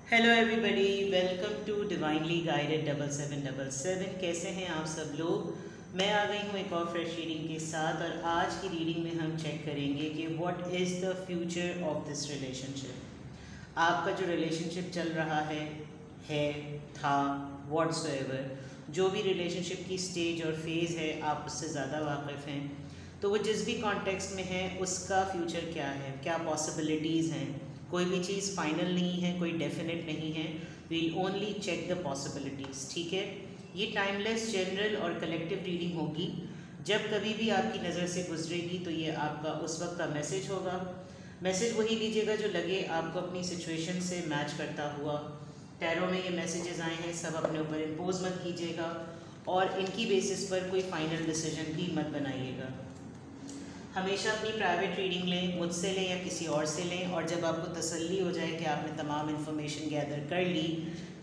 Hello everybody, welcome to divinely guided 7777। कैसे हैं आप सब लोग। मैं आ गई हूँ एक और फ्रेश रीडिंग के साथ और आज की रीडिंग में हम चेक करेंगे कि what is the future of this relationship. आपका जो रिलेशनशिप चल रहा है था व्हाट्सोएवर, जो भी रिलेशनशिप की स्टेज और फेज़ है आप उससे ज़्यादा वाकिफ़ हैं, तो वो जिस भी कॉन्टेक्स्ट में है उसका फ्यूचर क्या है, क्या पॉसिबिलिटीज़ हैं। कोई भी चीज़ फाइनल नहीं है, कोई डेफिनेट नहीं है। We'll only check the possibilities. ठीक है, ये टाइमलेस, जनरल और कलेक्टिव रीडिंग होगी। जब कभी भी आपकी नज़र से गुजरेगी तो ये आपका उस वक्त का मैसेज होगा। मैसेज वही लीजिएगा जो लगे आपको अपनी सिचुएशन से मैच करता हुआ। टैरो में ये मैसेजेस आए हैं, सब अपने ऊपर इम्पोज मत कीजिएगा और इनकी बेसिस पर कोई फाइनल डिसीजन भी मत बनाइएगा। हमेशा अपनी प्राइवेट रीडिंग लें, मुझसे लें या किसी और से लें, और जब आपको तसल्ली हो जाए कि आपने तमाम इन्फॉर्मेशन गैदर कर ली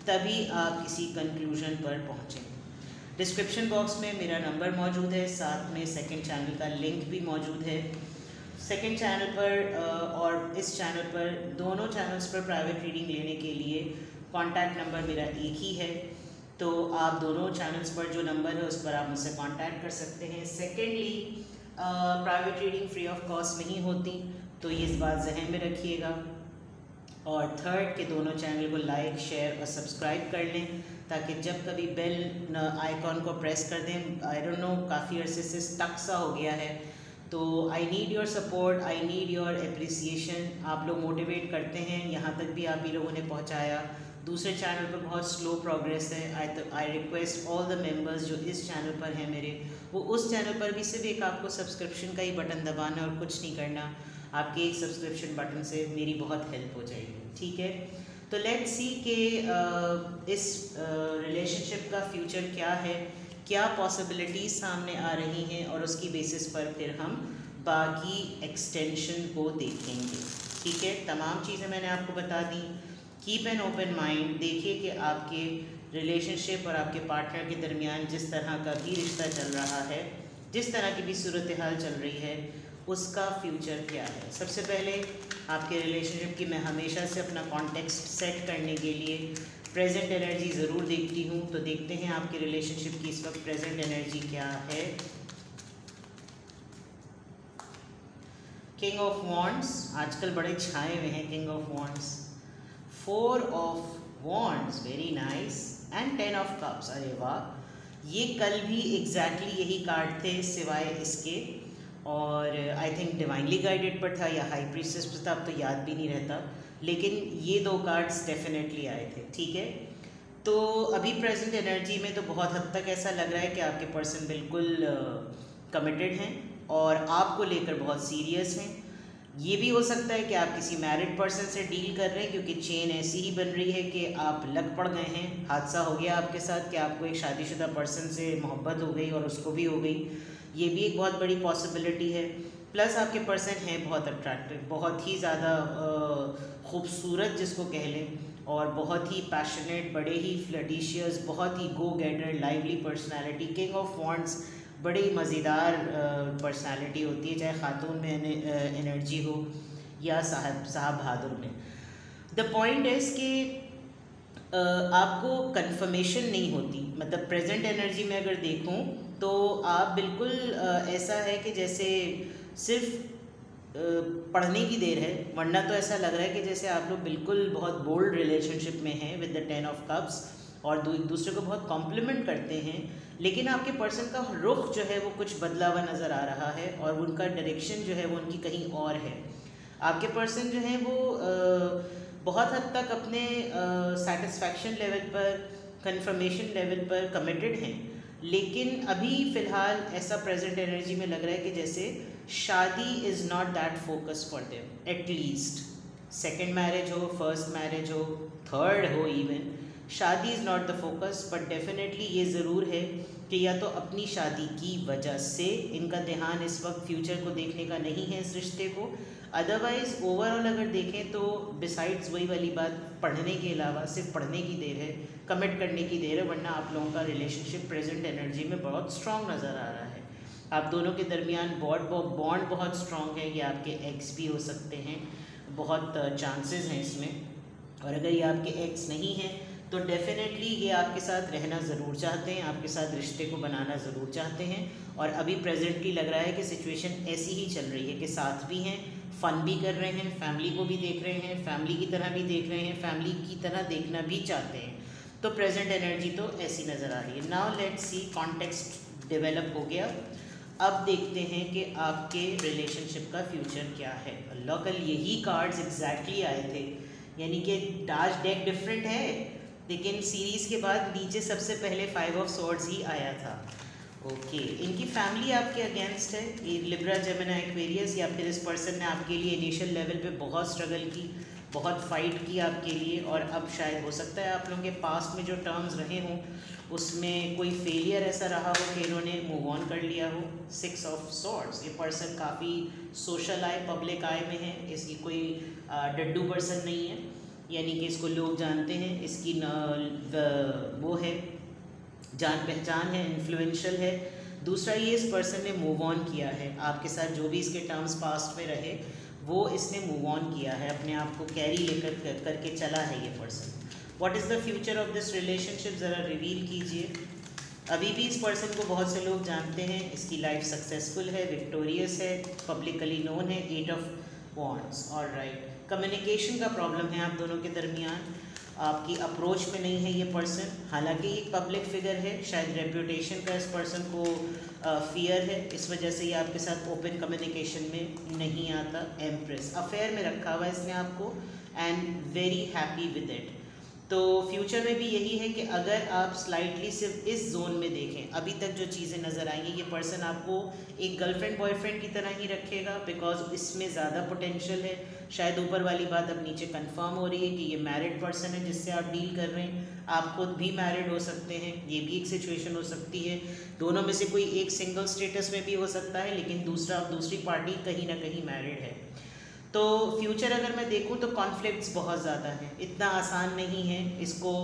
तभी आप किसी कंक्लूजन पर पहुँचें। डिस्क्रिप्शन बॉक्स में मेरा नंबर मौजूद है, साथ में सेकंड चैनल का लिंक भी मौजूद है। सेकंड चैनल पर और इस चैनल पर, दोनों चैनल्स पर प्राइवेट रीडिंग लेने के लिए कॉन्टैक्ट नंबर मेरा एक ही है, तो आप दोनों चैनल्स पर जो नंबर है उस पर आप मुझसे कॉन्टैक्ट कर सकते हैं। Secondly, private reading free of cost नहीं होती, तो ये इस बात जहन में रखिएगा। और थर्ड के दोनों चैनल को लाइक, शेयर और सब्सक्राइब कर लें ताकि जब कभी बेल आइकॉन को प्रेस कर दें, आई डोंट नो काफ़ी अरसे से स्टक सा हो गया है, तो I need your support, I need your appreciation. आप लोग मोटिवेट करते हैं, यहाँ तक भी आप ही लोगों ने पहुँचाया। दूसरे चैनल पर बहुत स्लो प्रोग्रेस है। I request all the members जो इस चैनल पर हैं मेरे, वो उस चैनल पर भी सिर्फ एक आपको सब्सक्रिप्शन का ही बटन दबाना और कुछ नहीं करना। आपके एक सब्सक्रिप्शन बटन से मेरी बहुत हेल्प हो जाएगी। ठीक है, तो लेट्स सी कि इस रिलेशनशिप का फ्यूचर क्या है, क्या पॉसिबिलिटीज़ सामने आ रही हैं, और उसकी बेसिस पर फिर हम बाकी एक्सटेंशन को देखेंगे। ठीक है, तमाम चीज़ें मैंने आपको बता दी। Keep an open mind. देखिए कि आपके रिलेशनशिप और आपके पार्टनर के दरमियान जिस तरह का भी रिश्ता चल रहा है, जिस तरह की भी सूरत हाल चल रही है, उसका फ्यूचर क्या है। सबसे पहले आपके रिलेशनशिप की मैं हमेशा से अपना कॉन्टेक्स्ट सेट करने के लिए प्रेजेंट एनर्जी ज़रूर देखती हूँ। तो देखते हैं आपके रिलेशनशिप की इस वक्त प्रेजेंट एनर्जी क्या है। किंग ऑफ वॉन्ड्स आजकल बड़े छाए हुए हैं। King of wands, 4 of wands, very nice, and 10 of cups. अरे वाह, ये कल भी एग्जैक्टली यही कार्ड थे सिवाय इसके, और आई थिंक डिवाइनली गाइडेड पर था या हाई प्रीस्टेस पर था, अब तो याद भी नहीं रहता, लेकिन ये दो कार्ड्स डेफिनेटली आए थे। ठीक है, तो अभी प्रेजेंट एनर्जी में तो बहुत हद तक ऐसा लग रहा है कि आपके पर्सन बिल्कुल कमिटेड हैं और आपको लेकर बहुत सीरियस हैं। ये भी हो सकता है कि आप किसी मैरिड पर्सन से डील कर रहे हैं, क्योंकि चेन ऐसी ही बन रही है कि आप लग पड़ गए हैं। हादसा हो गया आपके साथ कि आपको एक शादीशुदा पर्सन से मोहब्बत हो गई और उसको भी हो गई, ये भी एक बहुत बड़ी पॉसिबिलिटी है। प्लस आपके पर्सन हैं बहुत अट्रैक्टिव, बहुत ही ज़्यादा खूबसूरत जिसको कह लें, और बहुत ही पैशनेट, बड़े ही फ्लर्टिशियस, बहुत ही go getter, lively personality. King of wands बड़ी मज़ेदार पर्सनालिटी होती है, चाहे ख़ातून में एनर्जी हो या साहब बहादुर में। द पॉइंट इज़ कि आपको कंफर्मेशन नहीं होती। मतलब प्रेजेंट एनर्जी में अगर देखूं तो आप बिल्कुल ऐसा है कि जैसे सिर्फ पढ़ने की देर है, वरना तो ऐसा लग रहा है कि जैसे आप लोग बिल्कुल बहुत बोल्ड रिलेशनशिप में हैं विद द 10 ऑफ कप्स, और एक दूसरे को बहुत कॉम्प्लीमेंट करते हैं, लेकिन आपके पर्सन का रुख जो है वो कुछ बदला हुआ नज़र आ रहा है और उनका डायरेक्शन जो है वो उनकी कहीं और है। आपके पर्सन जो है वो बहुत हद तक अपने सेटिस्फैक्शन लेवल पर, कंफर्मेशन लेवल पर कमिटेड हैं, लेकिन अभी फ़िलहाल ऐसा प्रेजेंट एनर्जी में लग रहा है कि जैसे शादी is not that focus for them. At least second marriage हो, फर्स्ट मैरिज हो, थर्ड हो, इवन शादी is not the focus, but definitely ये ज़रूर है कि या तो अपनी शादी की वजह से इनका ध्यान इस वक्त फ्यूचर को देखने का नहीं है, इस रिश्ते को। अदरवाइज़ ओवरऑल अगर देखें तो बिसाइड्स वही वाली बात, पढ़ने के अलावा सिर्फ पढ़ने की देर है, कमिट करने की देर है, वरना आप लोगों का रिलेशनशिप प्रेजेंट एनर्जी में बहुत स्ट्रॉन्ग नज़र आ रहा है। आप दोनों के दरमियान बॉन्ड बहुत स्ट्रॉन्ग है। ये आपके एक्स भी हो सकते हैं, बहुत चांसेस हैं इसमें। और अगर ये आपके एक्स नहीं हैं तो डेफिनेटली ये आपके साथ रहना ज़रूर चाहते हैं, आपके साथ रिश्ते को बनाना ज़रूर चाहते हैं। और अभी प्रेजेंटली लग रहा है कि सिचुएशन ऐसी ही चल रही है कि साथ भी हैं, फ़न भी कर रहे हैं, फैमिली को भी देख रहे हैं, फैमिली की तरह भी देख रहे हैं, फैमिली की तरह देखना भी चाहते हैं। तो प्रेजेंट एनर्जी तो ऐसी नज़र आ रही है। Now let's see, context develop हो गया। अब देखते हैं कि आपके रिलेशनशिप का फ्यूचर क्या है। अल्लाह, कल यही कार्ड्स एग्जैक्टली आए थे, यानी कि आज डेक डिफरेंट है लेकिन सीरीज़ के बाद नीचे सबसे पहले 5 ऑफ सॉर्ड्स ही आया था। ओके, इनकी फैमिली आपके अगेंस्ट है, ये लिब्रा, जेमिनी, एक्वेरियस, या फिर इस पर्सन ने आपके लिए इनिशियल लेवल पे बहुत स्ट्रगल की, बहुत फाइट की आपके लिए। और अब शायद हो सकता है आप लोगों के पास्ट में जो टर्म्स रहे हों उसमें कोई फेलियर ऐसा रहा हो कि इन्होंने मूव ऑन कर लिया हो। 6 ऑफ सॉर्ड्स, ये पर्सन काफ़ी सोशल आए, पब्लिक आए में है, इसकी कोई डड्डू पर्सन नहीं है, यानी कि इसको लोग जानते हैं, इसकी वो है, जान पहचान है, इन्फ्लुएंशियल है। दूसरा, ये इस पर्सन ने मूव ऑन किया है आपके साथ, जो भी इसके टर्म्स पास्ट में रहे वो इसने मूव ऑन किया है, अपने आप को कैरी लेकर करके चला है ये person. What is the future of this relationship, ज़रा रिवील कीजिए। अभी भी इस पर्सन को बहुत से लोग जानते हैं, इसकी लाइफ सक्सेसफुल है, विक्टोरियस है, पब्लिकली नोन है। 8 ऑफ वॉन्ड्स, ऑलराइट। कम्युनिकेशन का प्रॉब्लम है आप दोनों के दरमियान, आपकी अप्रोच में नहीं है ये पर्सन। हालांकि एक पब्लिक फिगर है, शायद रेपुटेशन का इस पर्सन को फियर है, इस वजह से ये आपके साथ ओपन कम्युनिकेशन में नहीं आता। एम्प्रेस, अफेयर में रखा हुआ है इसने आपको, and very happy with it. तो फ्यूचर में भी यही है कि अगर आप स्लाइटली सिर्फ इस जोन में देखें, अभी तक जो चीज़ें नज़र आएंगी, ये पर्सन आपको एक गर्लफ्रेंड बॉयफ्रेंड की तरह ही रखेगा, बिकॉज इसमें ज़्यादा पोटेंशियल है। शायद ऊपर वाली बात अब नीचे कंफर्म हो रही है कि ये मैरिड पर्सन है जिससे आप डील कर रहे हैं। आप खुद भी मैरिड हो सकते हैं, ये भी एक सिचुएशन हो सकती है। दोनों में से कोई एक सिंगल स्टेटस में भी हो सकता है, लेकिन दूसरी पार्टी कहीं ना कहीं मैरिड है। तो फ्यूचर अगर मैं देखूं तो कॉन्फ्लिक्ट्स बहुत ज़्यादा हैं, इतना आसान नहीं है इसको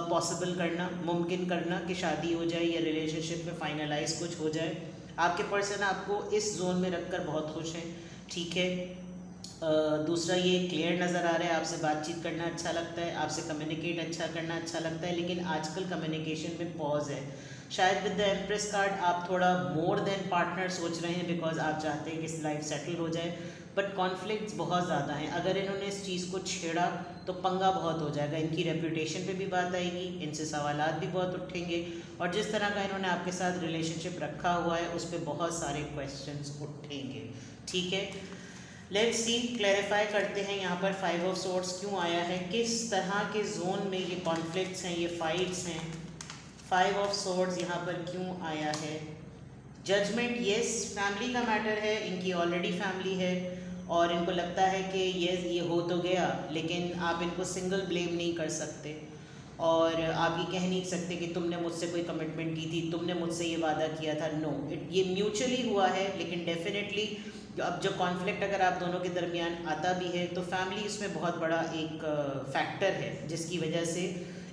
पॉसिबल करना, मुमकिन करना कि शादी हो जाए या रिलेशनशिप में फाइनलाइज कुछ हो जाए। आपके पर्सन आपको इस जोन में रखकर बहुत खुश हैं, ठीक है। दूसरा, ये क्लियर नज़र आ रहा है, आपसे बातचीत करना अच्छा लगता है, आपसे कम्युनिकेट अच्छा करना अच्छा लगता है, लेकिन आजकल कम्युनिकेशन में पॉज है। शायद विद द एम्प्रेस कार्ड आप थोड़ा मोर देन पार्टनर सोच रहे हैं, बिकॉज आप चाहते हैं कि लाइफ सेटल हो जाए, बट कॉन्फ्लिक्ट्स बहुत ज़्यादा हैं। अगर इन्होंने इस चीज़ को छेड़ा तो पंगा बहुत हो जाएगा, इनकी रेपुटेशन पे भी बात आएगी, इनसे सवालात भी बहुत उठेंगे, और जिस तरह का इन्होंने आपके साथ रिलेशनशिप रखा हुआ है उस पर बहुत सारे क्वेश्चंस उठेंगे, ठीक है। लेट्स सी, क्लैरिफाई करते हैं यहाँ पर 5 ऑफ सॉर्ड्स क्यों आया है, किस तरह के जोन में ये कॉन्फ्लिक्ट्स हैं, ये फाइट्स हैं। 5 ऑफ सॉर्ड्स यहाँ पर क्यों आया है। जजमेंट, येस, फैमिली का मैटर है, इनकी ऑलरेडी फैमिली है और इनको लगता है कि ये हो तो गया, लेकिन आप इनको सिंगल ब्लेम नहीं कर सकते और आप ये कह नहीं सकते कि तुमने मुझसे कोई कमिटमेंट की थी, तुमने मुझसे ये वादा किया था। नो, ये म्यूचुअली हुआ है, लेकिन डेफिनेटली अब जो कॉन्फ्लिक्ट अगर आप दोनों के दरमियान आता भी है तो फैमिली इसमें बहुत बड़ा एक फैक्टर है, जिसकी वजह से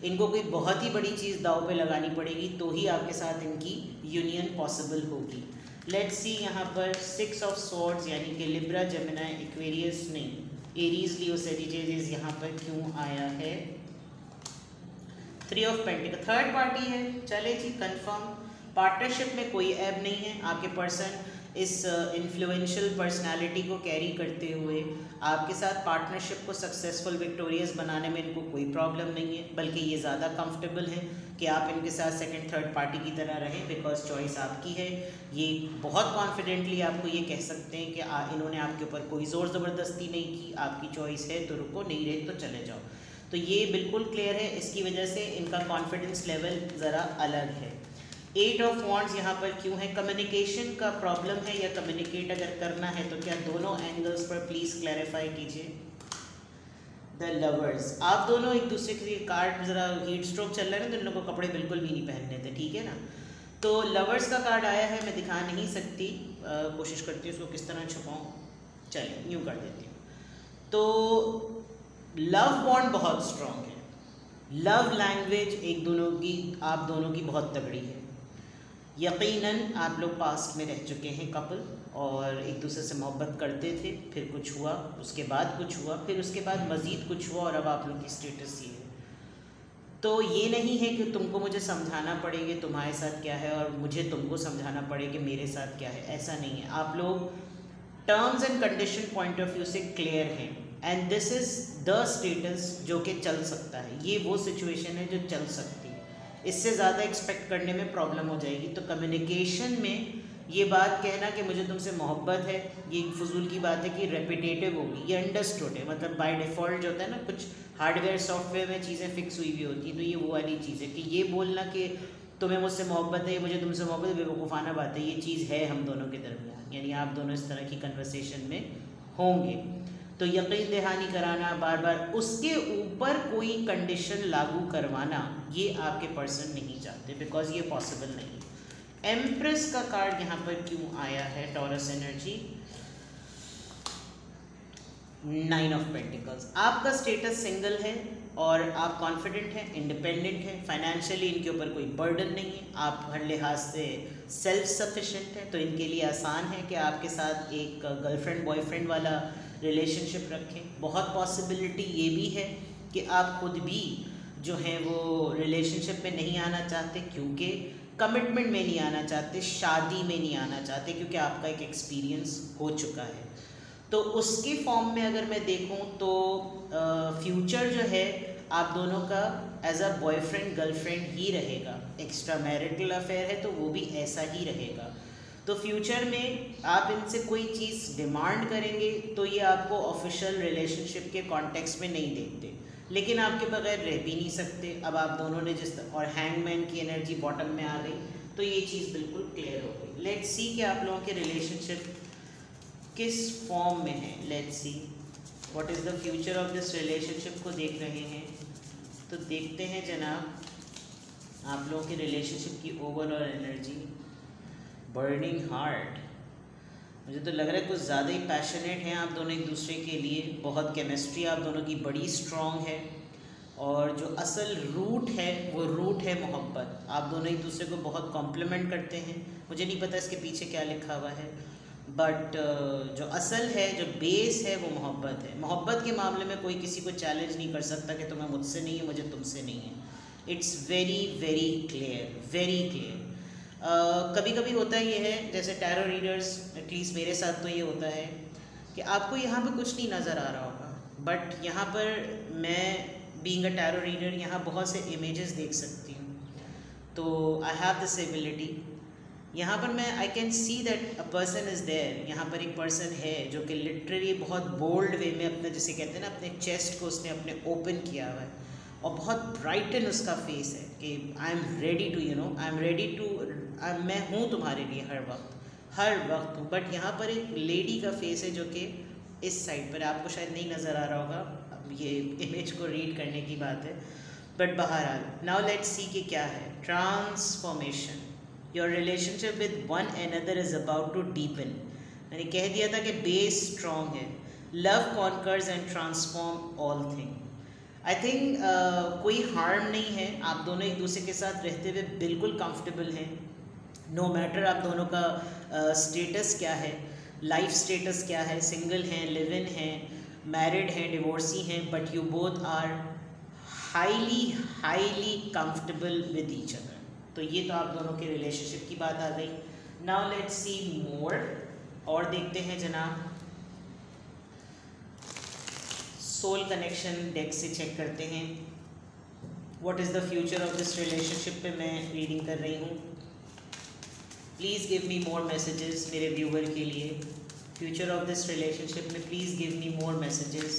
इनको कोई बहुत ही बड़ी चीज़ दाव पे लगानी पड़ेगी तो ही आपके साथ इनकी यूनियन पॉसिबल होगी। लेट्स सी यहाँ पर 6 ऑफ सॉर्ड्स यानी कि लिब्रा, जेमिनी, एक्वेरियस नहीं, एरीज, लियो, सैजिटेरियस यहाँ पर क्यों आया है। 3 ऑफ पेंटिकल, थर्ड पार्टी है, चले जी कंफर्म। पार्टनरशिप में कोई ऐब नहीं है, आपके पर्सन इस इन्फ्लुएंशियल पर्सनालिटी को कैरी करते हुए आपके साथ पार्टनरशिप को सक्सेसफुल, विक्टोरियस बनाने में इनको कोई प्रॉब्लम नहीं है, बल्कि ये ज़्यादा कंफर्टेबल हैं कि आप इनके साथ सेकंड थर्ड पार्टी की तरह रहें, बिकॉज चॉइस आपकी है। ये बहुत कॉन्फिडेंटली आपको ये कह सकते हैं कि इन्होंने आपके ऊपर कोई ज़ोर ज़बरदस्ती नहीं की, आपकी चॉइस है तो रुको, नहीं रहे तो चले जाओ। तो ये बिल्कुल क्लियर है, इसकी वजह से इनका कॉन्फिडेंस लेवल ज़रा अलग है। 8 ऑफ वॉन्ड्स यहाँ पर क्यों है, कम्युनिकेशन का प्रॉब्लम है या कम्युनिकेट अगर करना है तो क्या दोनों एंगल्स पर प्लीज़ क्लैरिफाई कीजिए। द लवर्स, आप दोनों एक दूसरे के कार्ड, ज़रा हीट स्ट्रोक चल रहा है ना तो इन लोगों को कपड़े बिल्कुल भी नहीं पहनने थे, ठीक है ना। तो लवर्स का कार्ड आया है, मैं दिखा नहीं सकती, कोशिश करती हूँ उसको किस तरह छुपाऊँ, चलिए यूँ कर देती हूँ। तो लव बॉन्ड बहुत स्ट्रॉन्ग है, लव लैंग्वेज एक दोनों की, आप दोनों की बहुत तगड़ी है। यकीनन आप लोग पास्ट में रह चुके हैं कपल और एक दूसरे से मोहब्बत करते थे, फिर कुछ हुआ, उसके बाद कुछ हुआ, फिर उसके बाद मज़ीद कुछ हुआ और अब आप लोग की स्टेटस ये है। तो ये नहीं है कि तुमको मुझे समझाना पड़ेगा तुम्हारे साथ क्या है और मुझे तुमको समझाना पड़ेगा मेरे साथ क्या है, ऐसा नहीं है। आप लोग terms and condition point of view से क्लियर हैं and this is the status जो कि चल सकता है। ये वो सिचुएशन है जो चल सकती है, इससे ज़्यादा एक्सपेक्ट करने में प्रॉब्लम हो जाएगी। तो कम्युनिकेशन में ये बात कहना कि मुझे तुमसे मोहब्बत है, ये फजूल की बात है कि रेपिटेटिव होगी, ये अंडरस्टूड है। मतलब बाय डिफ़ॉल्ट जो होता है ना, कुछ हार्डवेयर सॉफ्टवेयर में चीज़ें फिक्स हुई हुई होती हैं, तो ये वो वाली चीज़ है कि ये बोलना कि तुम्हें मुझसे मोहब्बत है, मुझे तुमसे मोहब्बत है, बेवकूफ़ाना बात है। ये चीज़ है हम दोनों के दरमियान, यानी आप दोनों इस तरह की कन्वर्सेशन में होंगे। तो यकीन दहानी कराना, बार बार उसके ऊपर कोई कंडीशन लागू करवाना, ये आपके पर्सन नहीं चाहते, बिकॉज ये पॉसिबल नहीं। एम्प्रेस का कार्ड यहाँ पर क्यों आया है टॉरस एनर्जी? 9 of pentacles. आपका स्टेटस सिंगल है और आप कॉन्फिडेंट हैं, इंडिपेंडेंट हैं, फाइनेंशियली इनके ऊपर कोई बर्डन नहीं है, आप हर लिहाज से सेल्फ सफिशेंट है, तो इनके लिए आसान है कि आपके साथ एक गर्लफ्रेंड बॉयफ्रेंड वाला रिलेशनशिप रखें। बहुत पॉसिबिलिटी ये भी है कि आप खुद भी जो हैं वो रिलेशनशिप में नहीं आना चाहते, क्योंकि कमिटमेंट में नहीं आना चाहते, शादी में नहीं आना चाहते, क्योंकि आपका एक एक्सपीरियंस हो चुका है। तो उसके फॉर्म में अगर मैं देखूं तो फ्यूचर जो है आप दोनों का एज अ बॉयफ्रेंड गर्लफ्रेंड ही रहेगा। एक्स्ट्रा मैरिटल अफेयर है तो वो भी ऐसा ही रहेगा। तो फ्यूचर में आप इनसे कोई चीज़ डिमांड करेंगे तो ये आपको ऑफिशियल रिलेशनशिप के कॉन्टेक्स्ट में नहीं देखते, लेकिन आपके बगैर रह भी नहीं सकते। अब आप दोनों ने और हैंगमैन की एनर्जी बॉटम में आ गई, तो ये चीज़ बिल्कुल क्लियर हो गई। लेट्स सी कि आप लोगों के रिलेशनशिप किस फॉर्म में है। Let's see what is the future of this relationship को देख रहे हैं, तो देखते हैं जनाब आप लोगों के रिलेशनशिप की ओवरऑल एनर्जी। बर्निंग हार्ट, मुझे तो लग रहा है कुछ ज़्यादा ही पैशनेट हैं आप दोनों एक दूसरे के लिए। बहुत केमिस्ट्री आप दोनों की बड़ी स्ट्रॉन्ग है और जो असल रूट है वो रूट है मोहब्बत। आप दोनों एक दूसरे को बहुत कॉम्प्लीमेंट करते हैं। मुझे नहीं पता इसके पीछे क्या लिखा हुआ है, बट जो असल है, जो बेस है वो मोहब्बत है। मोहब्बत के मामले में कोई किसी को चैलेंज नहीं कर सकता कि तुम्हें मुझसे नहीं है, मुझे तुमसे नहीं है। It's very very clear, very clear. कभी कभी होता ये है, जैसे टैरो रीडर्स, एटलीस्ट मेरे साथ तो ये होता है कि आपको यहाँ पे कुछ नहीं नज़र आ रहा होगा, बट यहाँ पर मैं बीइंग अ टैरो रीडर यहाँ बहुत से इमेजेस देख सकती हूँ। तो आई हैव दिस एबिलिटी, यहाँ पर मैं I can see that a person is there. यहाँ पर एक पर्सन है जो कि लिटरली बहुत बोल्ड वे में अपना, जिसे कहते हैं ना, अपने चेस्ट को उसने अपने ओपन किया हुआ है और बहुत ब्राइटन उसका फेस है कि I am ready to, you know, I am ready to, मैं हूँ तुम्हारे लिए हर वक्त हूँ। बट यहाँ पर एक लेडी का फेस है जो कि इस साइड पर, आपको शायद नहीं नज़र आ रहा होगा, अब ये इमेज को रीड करने की बात है, बट बहरहाल नाउ लेट्स सी कि क्या है। Transformation, your relationship with one another is about to deepen. मैंने कह दिया था कि बेस स्ट्रॉन्ग है। Love conquers and transform all thing. I think कोई हार्म नहीं है, आप दोनों एक दूसरे के साथ रहते हुए बिल्कुल कंफर्टेबल हैं। नो मैटर आप दोनों का स्टेटस क्या है, लाइफ स्टेटस क्या है, सिंगल हैं, लिव इन हैं, मैरिड हैं, डिवोर्सी हैं, but you both are highly comfortable with each other. तो ये तो आप दोनों के रिलेशनशिप की बात आ गई। नाउ लेट्स सी मोर, और देखते हैं जनाब सोल कनेक्शन डेक से चेक करते हैं। What is the future of this relationship पे मैं रीडिंग कर रही हूँ। Please give me more messages मेरे व्यूअर के लिए। फ्यूचर ऑफ दिस रिलेशनशिप में please give me more messages.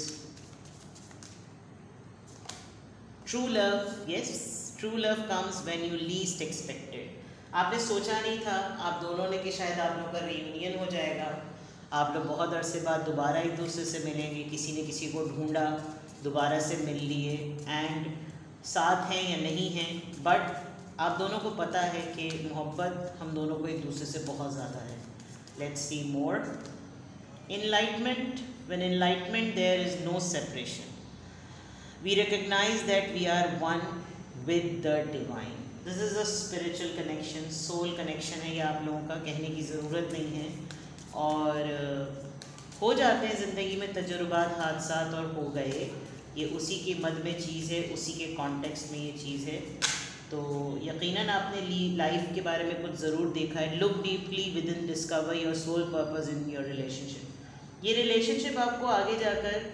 True love, yes, true love comes when you least expected. आपने सोचा नहीं था आप दोनों ने कि शायद आप लोगों का रियूनियन हो जाएगा, आप लोग बहुत अरसे बाद दोबारा एक दूसरे से मिलेंगे, किसी ने किसी को ढूंढा, दोबारा से मिल लिए एंड साथ हैं या नहीं हैं, बट आप दोनों को पता है कि मोहब्बत हम दोनों को एक दूसरे से बहुत ज़्यादा है। Let's see more. Enlightenment, when enlightenment there is no separation. We recognize that we are one with the divine. This is a spiritual connection, soul connection है ये आप लोगों का, कहने की ज़रूरत नहीं है। और हो जाते हैं ज़िंदगी में तजुर्बात, हादसात, और हो गए। ये उसी की मद में चीज़ है, उसी के कॉन्टेक्स्ट में ये चीज़ है। तो यकीनन आपने लाइफ के बारे में कुछ ज़रूर देखा है। Look deeply within, discover your soul purpose in your relationship. ये रिलेशनशिप आपको आगे जाकर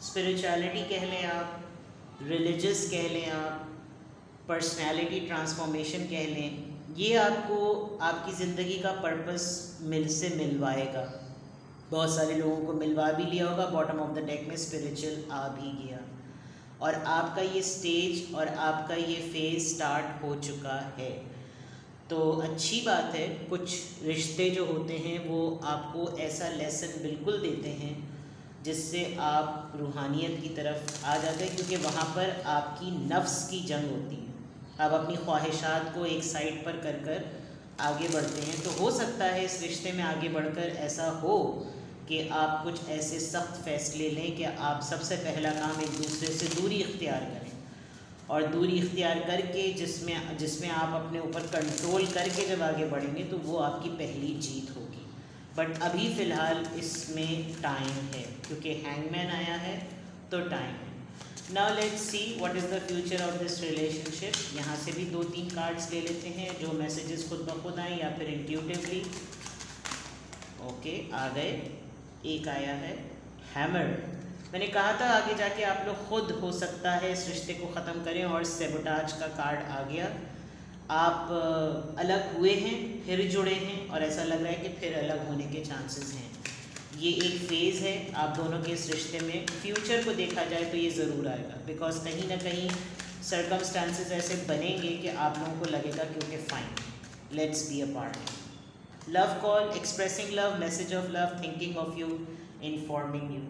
स्पिरिचुअलिटी कह लें आप, रिलीजियस कह लें आप, पर्सनैलिटी ट्रांसफॉर्मेशन कह लें, ये आपको आपकी ज़िंदगी का पर्पस मिलवाएगा। बहुत सारे लोगों को मिलवा भी लिया होगा, बॉटम ऑफ द डेक में स्पिरिचुअल आ भी गया, और आपका ये स्टेज और आपका ये फेज़ स्टार्ट हो चुका है। तो अच्छी बात है। कुछ रिश्ते जो होते हैं वो आपको ऐसा लेसन बिल्कुल देते हैं जिससे आप रूहानियत की तरफ आ जाते हैं, क्योंकि वहाँ पर आपकी नफ्स की जंग होती है। आप अपनी ख्वाहिशात को एक साइड पर कर आगे बढ़ते हैं। तो हो सकता है इस रिश्ते में आगे बढ़कर ऐसा हो कि आप कुछ ऐसे सख्त फ़ैसले लें कि आप सबसे पहला काम एक दूसरे से दूरी इख्तियार करें, और दूरी इख्तियार करके जिसमें आप अपने ऊपर कंट्रोल करके जब आगे बढ़ेंगे तो वो आपकी पहली जीत होगी। बट अभी फ़िलहाल इसमें टाइम है, क्योंकि हैंगमैन आया है तो टाइम है। Now let's see what is the future of this relationship. यहाँ से भी 2-3 कार्ड्स ले लेते हैं, जो मैसेजेस खुद ब खुद आए या फिर इंट्यूटिवली। ओके, आ गए। एक आया है हैमर। मैंने कहा था आगे जाके आप लोग खुद हो सकता है इस रिश्ते को ख़त्म करें, और सेबोटाज का कार्ड आ गया। आप अलग हुए हैं, फिर जुड़े हैं, और ऐसा लग रहा है कि फिर अलग होने के चांसेस हैं। ये एक फ़ेज़ है आप दोनों के इस रिश्ते में। फ्यूचर को देखा जाए तो ये ज़रूर आएगा, बिकॉज कहीं ना कहीं सर्कमस्टांसेस ऐसे बनेंगे कि आप लोगों को लगेगा क्योंकि fine, let's be a part. Love call, expressing love, message of love, thinking of you, informing you.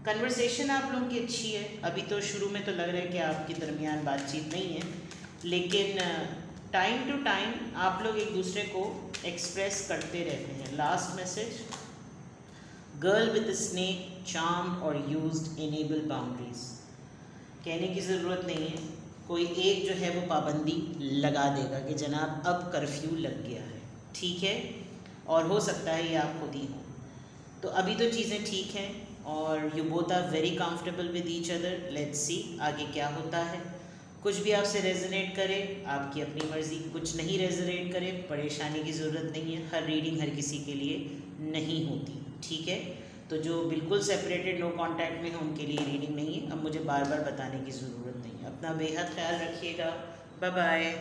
Conversation आप लोगों की अच्छी है। अभी तो शुरू में तो लग रहा है कि आपके दरमियान बातचीत नहीं है, लेकिन टाइम टू टाइम आप लोग एक दूसरे को एक्सप्रेस करते रहते हैं। Last message, girl with snake charmed और यूज्ड इनेबल बाउंड्रीज। कहने की ज़रूरत नहीं है, कोई एक जो है वो पाबंदी लगा देगा कि जनाब अब कर्फ्यू लग गया है, ठीक है, और हो सकता है ये आप खुद ही हों। तो अभी तो चीज़ें ठीक हैं और you both are very comfortable with each other. Let's see आगे क्या होता है। कुछ भी आपसे रेजोनेट करे आपकी अपनी मर्ज़ी, कुछ नहीं रेजोनेट करे परेशानी की ज़रूरत नहीं है। हर रीडिंग हर किसी के लिए नहीं होती, ठीक है। तो जो बिल्कुल सेपरेटेड नो कांटेक्ट में है उनके लिए रीडिंग नहीं है। अब मुझे बार बार बताने की ज़रूरत नहीं है। अपना बेहद ख्याल रखिएगा। Bye bye.